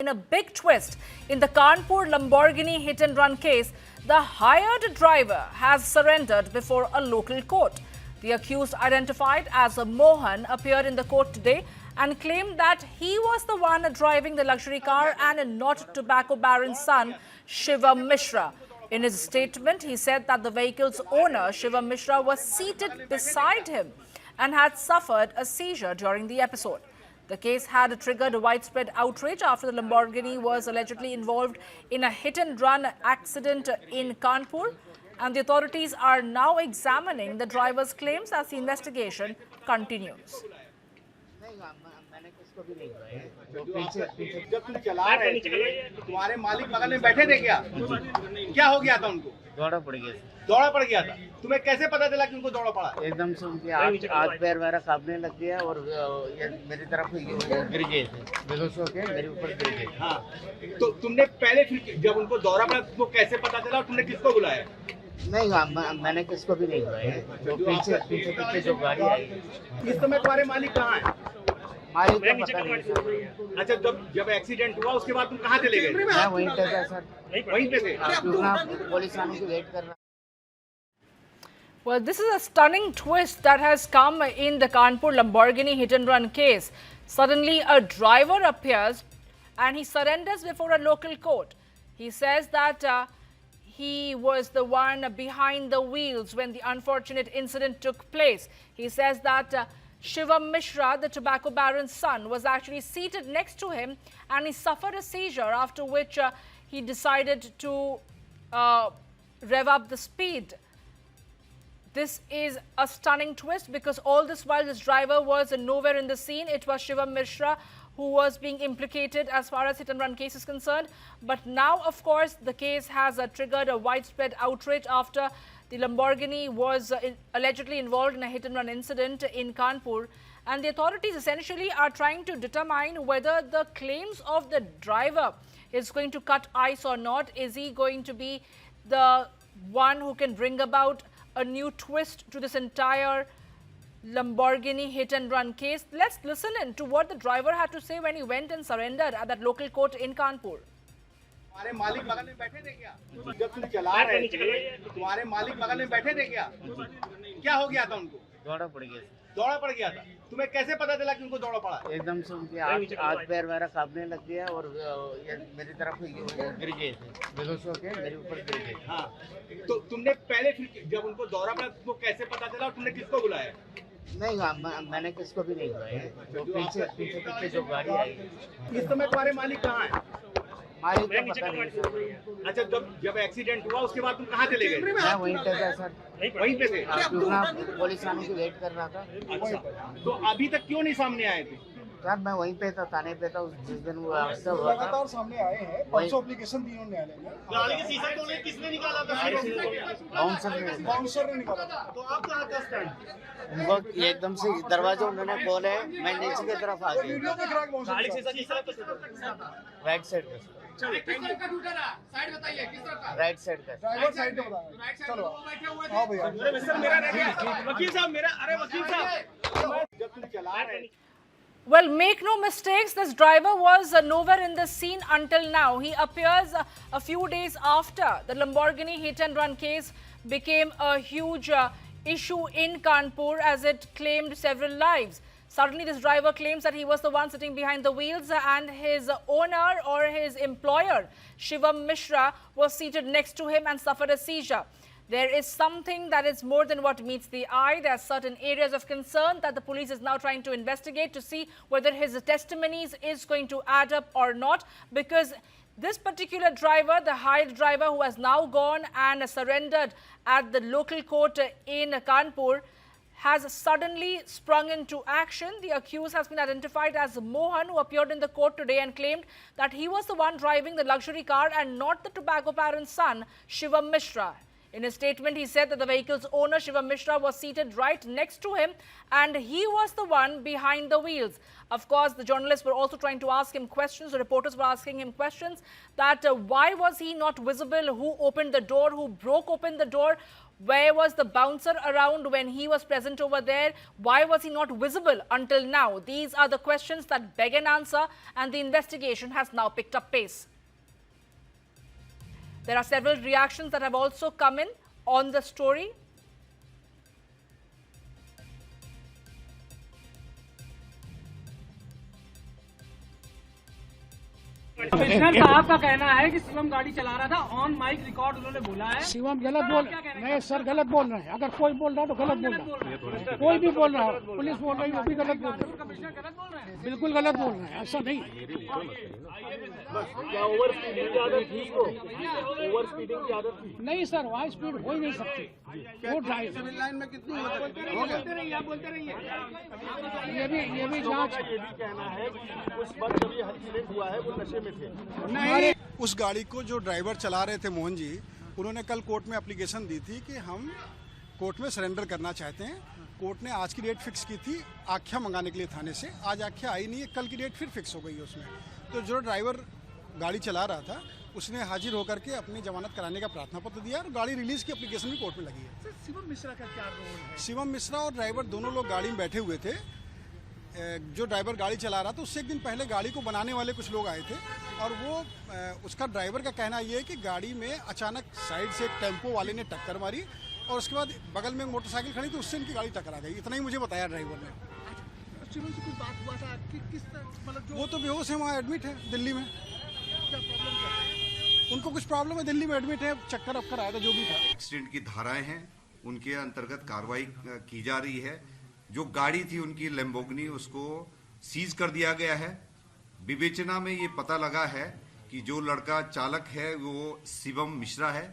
a big twist in the Kanpur Lamborghini hit-and-run case. The hired driver has surrendered before a local court. The accused, identified as Mohan, appeared in the court today and claimed that he was the one driving the luxury car and not tobacco baron's son, Shivam Mishra. In his statement, he said that the vehicle's owner, Shivam Mishra, was seated beside him and had suffered a seizure during the episode. The case had triggered a widespread outrage after the Lamborghini was allegedly involved in a hit-and-run accident in Kanpur, and the authorities are now examining the driver's claims as the investigation continues. जब तुम चला रहे थे तुम्हारे मालिक बगल में बैठे थे क्या हो गया था उनको? दौड़ा पड़ गया था। तुम्हें कैसे पता चला कि उनको दौड़ा पड़ा? एकदम से उनके हाथ पैर मेरा कांपने लग गया और ये मेरी तरफ गिर गए थे, बेहोश होके मेरे ऊपर गिर गए। हाँ, तो तुमने पहले फिर जब उनको दौड़ा पड़ा तुमको कैसे पता चला और तुमने किसको बुलाया? नहीं, मैंने किसको भी नहीं बुलाया। जो पीछे जो गाड़ी आई। इस समय तुम्हारे मालिक कहाँ है? मालिक का पता नहीं। अच्छा, जब एक्सीडेंट हुआ उसके बाद तुम कहाँ चले गए? मैं वहीं पे था सर। वहीं पे थे? पुलिस आने की वेट कर रहा। Well, this is a stunning twist that has come in the Kanpur Lamborghini hit-and-run case. Suddenly, a driver appears and he surrenders before a local court. He says that he was the one behind the wheels when the unfortunate incident took place. He says that Shivam Mishra, the tobacco baron's son, was actually seated next to him and he suffered a seizure, after which he decided to rev up the speed. This is a stunning twist because all this while this driver was nowhere in the scene. It was Shivam Mishra who was being implicated as far as hit-and-run case is concerned. But now, of course, the case has triggered a widespread outrage after the Lamborghini was allegedly involved in a hit-and-run incident in Kanpur. And the authorities essentially are trying to determine whether the claims of the driver is going to cut ice or not. Is he going to be the one who can bring about a new twist to this entire Lamborghini hit-and-run case? Let's listen in to what the driver had to say when he went and surrendered at that local court in Kanpur. तुम्हारे मालिक बगल में बैठे थे क्या? जब तुम चला रहे थे तुम्हारे मालिक बगल में बैठे थे क्या हो गया था उनको? दौड़ा पड़ गया था। तुम्हें कैसे पता चला कि उनको दौड़ा पड़ा? एकदम से उनके हाथ पैर मेरा कांपने लग गया और ये मेरी तरफ गिर गए थे, बेहोश होके मेरे ऊपर गिर गए। हाँ, तो तुमने पहले फिर जब उनको दौड़ा पड़ा तुमको कैसे पता चला और तुमने किसको बुलाया? नहीं, मैंने किसको भी नहीं बुलाया। जो पीछे जो गाड़ी आई। इस समय तुम्हारे मालिक कहाँ है? मालिक का पता नहीं। अच्छा, जब एक्सीडेंट हुआ उसके बाद तुम कहाँ चले गए? मैं वहीं पे था सर। वहीं पे थे? पुलिस आने की वेट कर रहा था। अच्छा, तो अभी तक क्यों नहीं सामने आए थे? सर मैं वहीं पे था, थाने पे था जिस दिन वो हादसा हुआ था। लगातार सामने आए हैं, परसों एप्लीकेशन दी उन्होंने न्यायालय में। गाड़ी की शीशा तोड़ने किसने निकाला था? बाउंसर ने निकाला था। तो आप कहाँ था स्टैंड? उनको एकदम से दरवाजा उन्होंने खोले, मैं नीचे की तरफ आ गया। वीडियो देख रहा है बाउंसर गाड़ी का। की शीशा किसने? राइट साइड का। साइड बताइए किस तरह का? राइट साइड का। ड्राइवर साइड पे बताया। चलो हाँ भैया। अरे सर मेरा रह गया। वकील साहब मेरा, अरे वकील साहब जब तुम चला रहे थे। Well, make no mistakes, this driver was nowhere in the scene until now. He appears a few days after the Lamborghini hit-and-run case became a huge issue in Kanpur as it claimed several lives. Suddenly, this driver claims that he was the one sitting behind the wheels and his owner or his employer, Shivam Mishra, was seated next to him and suffered a seizure. There is something that is more than what meets the eye. There are certain areas of concern that the police is now trying to investigate to see whether his testimonies is going to add up or not, because this particular driver, the hired driver who has now gone and surrendered at the local court in Kanpur, has suddenly sprung into action. The accused has been identified as Mohan, who appeared in the court today and claimed that he was the one driving the luxury car and not the tobacco baron's son, Shivam Mishra. In his statement, he said that the vehicle's owner, Shivam Mishra, was seated right next to him and he was the one behind the wheels. Of course, the journalists were also trying to ask him questions. The reporters were asking him questions that why was he not visible? Who opened the door? Who broke open the door? Where was the bouncer around when he was present over there? Why was he not visible until now? These are the questions that beg an answer, and the investigation has now picked up pace. There are several reactions that have also come in on the story. Commissioner साहब का कहना है कि शिवम गाड़ी चला रहा था, on mic record उन्होंने बोला है। शिवम गलत बोल नहीं सर, गलत बोल रहे हैं। अगर कोई बोल रहा है तो गलत बोल रहा है, कोई भी बोल रहा है, पुलिस बोल रही है वो भी गलत बोल रहा है। कमिश्नर गलत बोल रहे हैं, बिल्कुल गलत बोल रहे हैं, ऐसा नहीं। क्या ओवर स्पीडिंग की आदत थी इसको? ओवर स्पीडिंग की आदत थी? नहीं सर, वहाँ स्पीड हो ही नहीं सकती। वो ड्राइव सिविल लाइन में कितनी बोलते रहिए। ये भी जांच। ये भी कहना है कि उस वक्त जब ये एक्सीडेंट हुआ है वो नशे में थे। उस गाड़ी को जो ड्राइवर चला रहे थे मोहन जी, उन्होंने कल कोर्ट में एप्लीकेशन दी थी कि हम कोर्ट में सरेंडर करना चाहते हैं। कोर्ट ने आज की डेट फिक्स की थी आख्या मंगाने के लिए थाने से। आज आख्या आई नहीं है, कल की डेट फिर फिक्स हो गई है उसमें। तो जो ड्राइवर गाड़ी चला रहा था उसने हाजिर होकर के अपनी जमानत कराने का प्रार्थना पत्र दिया और गाड़ी रिलीज की एप्लीकेशन भी कोर्ट में लगी है। शिवम मिश्रा का क्या रोल है? शिवम मिश्रा और ड्राइवर दोनों लोग गाड़ी में बैठे हुए थे। जो ड्राइवर गाड़ी चला रहा था उससे एक दिन पहले गाड़ी को बनाने वाले कुछ लोग आए थे और वो उसका ड्राइवर का कहना ये है कि गाड़ी में अचानक साइड से एक टेम्पो वाले ने टक्कर मारी और उसके बाद बगल में एक मोटरसाइकिल खड़ी तो उससे इनकी गाड़ी टकरा गई। इतना ही मुझे बताया ड्राइवर ने। शिवम से कुछ बात हुआ था कि किस मतलब वो तो बेहोश है, वहाँ एडमिट है दिल्ली में। क्या प्रॉब्लम था? उनको कुछ प्रॉब्लम है, दिल्ली में एडमिट है, चक्कर अक्कर आया था, जो भी था। एक्सीडेंट की धाराएं हैं, उनके अंतर्गत कार्रवाई की जा रही है। जो गाड़ी थी उनकी लैम्बोर्गिनी, उसको सीज कर दिया गया है। विवेचना में ये पता लगा है कि जो लड़का चालक है वो शिवम मिश्रा है।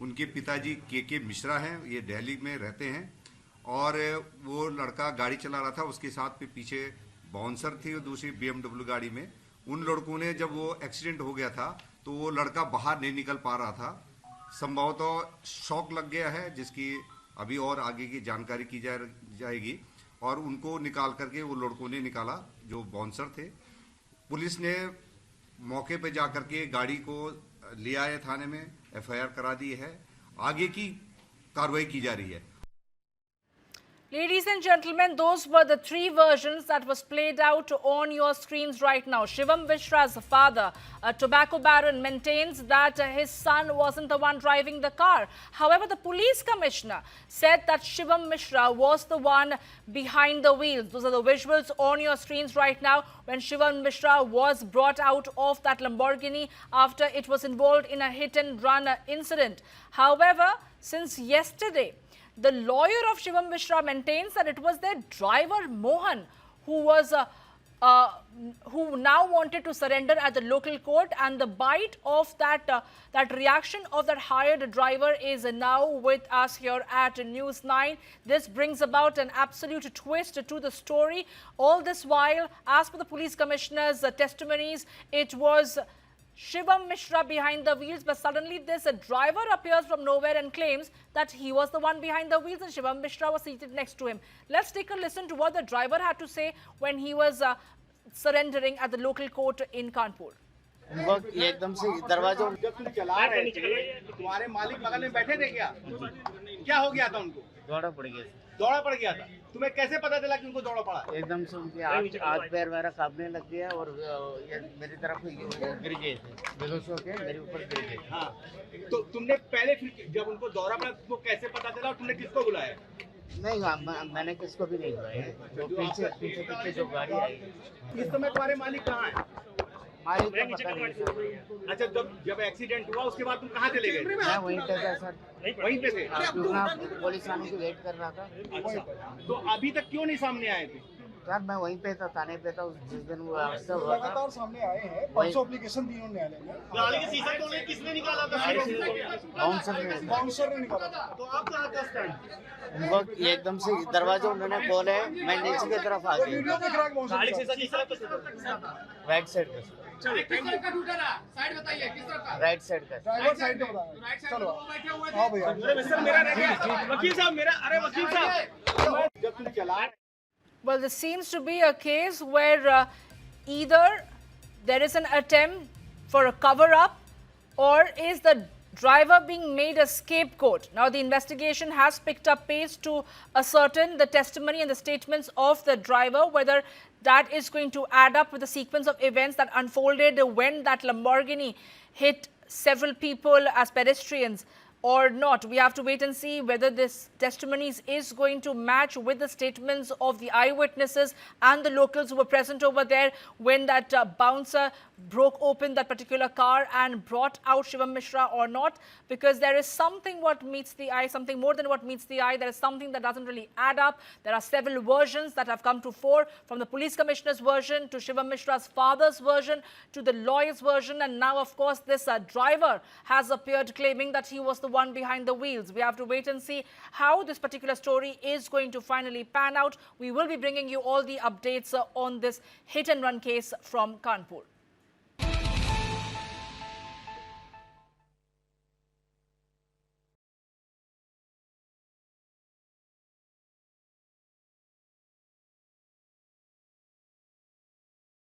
उनके पिताजी के मिश्रा हैं, ये दिल्ली में रहते हैं और वो लड़का गाड़ी चला रहा था। उसके साथ में पीछे बाउंसर थी और दूसरी BMW गाड़ी में। उन लड़कों ने जब वो एक्सीडेंट हो गया था तो वो लड़का बाहर नहीं निकल पा रहा था। संभवतः शॉक लग गया है, जिसकी अभी और आगे की जानकारी की जाएगी और उनको निकाल करके वो लड़कों ने निकाला जो बाउंसर थे। पुलिस ने मौके पे जाकर के गाड़ी को लिया है, थाने में FIR करा दी है। आगे की कार्रवाई की जा रही है। Ladies and gentlemen, those were the three versions that was played out on your screens right now. Shivam Mishra's father, a tobacco baron, maintains that his son wasn't the one driving the car. However, the police commissioner said that Shivam Mishra was the one behind the wheels. Those are the visuals on your screens right now when Shivam Mishra was brought out of that Lamborghini after it was involved in a hit-and-run incident. However, since yesterday, the lawyer of Shivam Mishra maintains that it was their driver Mohan who was who now wanted to surrender at the local court, and the bite of that reaction of that hired driver is now with us here at News 9. This brings about an absolute twist to the story. All this while, as per the police commissioner's testimonies, it was Shivam Mishra behind the wheels, but suddenly this driver appears from nowhere and claims that he was the one behind the wheels and Shivam Mishra was seated next to him. Let's take a listen to what the driver had to say when he was surrendering at the local court in Kanpur. एकदम से दरवाजा जब तुम चला रहे थे तुम्हारे मालिक बगल में बैठे थे क्या? क्या हो गया था उनको? दौड़ा पड़ गया। दौड़ा पड़ गया था। तुम्हें कैसे पता चला कि उनको दौड़ा पड़ा? एकदम से उनके हाथ पैर मेरा कांपने लग गया और ये मेरी तरफ गिर गए थे, बेहोश होके मेरे ऊपर गिर गए। हाँ, तो तुमने पहले फिर जब उनको दौरा पड़ा तुमको कैसे पता चला और तुमने किसको बुलाया? नहीं, मैंने किसको भी नहीं बुलाया। जो पीछे जो गाड़ी आई। इस समय तुम्हारे मालिक कहाँ है? मालिक का पता नहीं। अच्छा, जब एक्सीडेंट हुआ उसके बाद तुम कहाँ चले गए? मैं वहीं पे था सर, वहीं पे थे। पुलिस आने की वेट कर रहा था। अच्छा, तो अभी तक क्यों नहीं सामने आए थे? सर मैं वहीं पे था, थाने पे था जिस दिन वो हादसा हुआ था। लगातार सामने आए हैं, परसों एप्लीकेशन दी उन्होंने न्यायालय में। गाड़ी के शीशे तोड़ने किसने निकाला था? बाउंसर ने निकाला था। तो आप कहाँ था स्टैंड? वो एकदम से दरवाजा उन्होंने खोले, मैं नीचे की तरफ आ गया। वीडियो देख रहा है बाउंसर का। राइट साइड का, किस तरफ का टूटा रहा? साइड बताइए, किस तरफ का? राइट साइड का। ड्राइवर साइड पे बताया। राइट साइड चलो में बैठे हुए थे। हाँ भैया। मेरा रह गया। वकील साहब मेरा, अरे वकील साहब, जब तुम चला। Well, this seems to be a case where either there is an attempt for a cover-up or is the driver being made a scapegoat. Now, the investigation has picked up pace to ascertain the testimony and the statements of the driver, whether that is going to add up with the sequence of events that unfolded when that Lamborghini hit several people as pedestrians or not. We have to wait and see whether this testimonies is going to match with the statements of the eyewitnesses and the locals who were present over there when that bouncer broke open that particular car and brought out Shivam Mishra or not, because there is something what meets the eye, something more than what meets the eye. There is something that doesn't really add up. There are several versions that have come to fore, from the police commissioner's version to Shivam Mishra's father's version to the lawyer's version, and now of course this driver has appeared claiming that he was the one behind the wheels. We have to wait and see how this particular story is going to finally pan out. We will be bringing you all the updates on this hit and run case from Kanpur.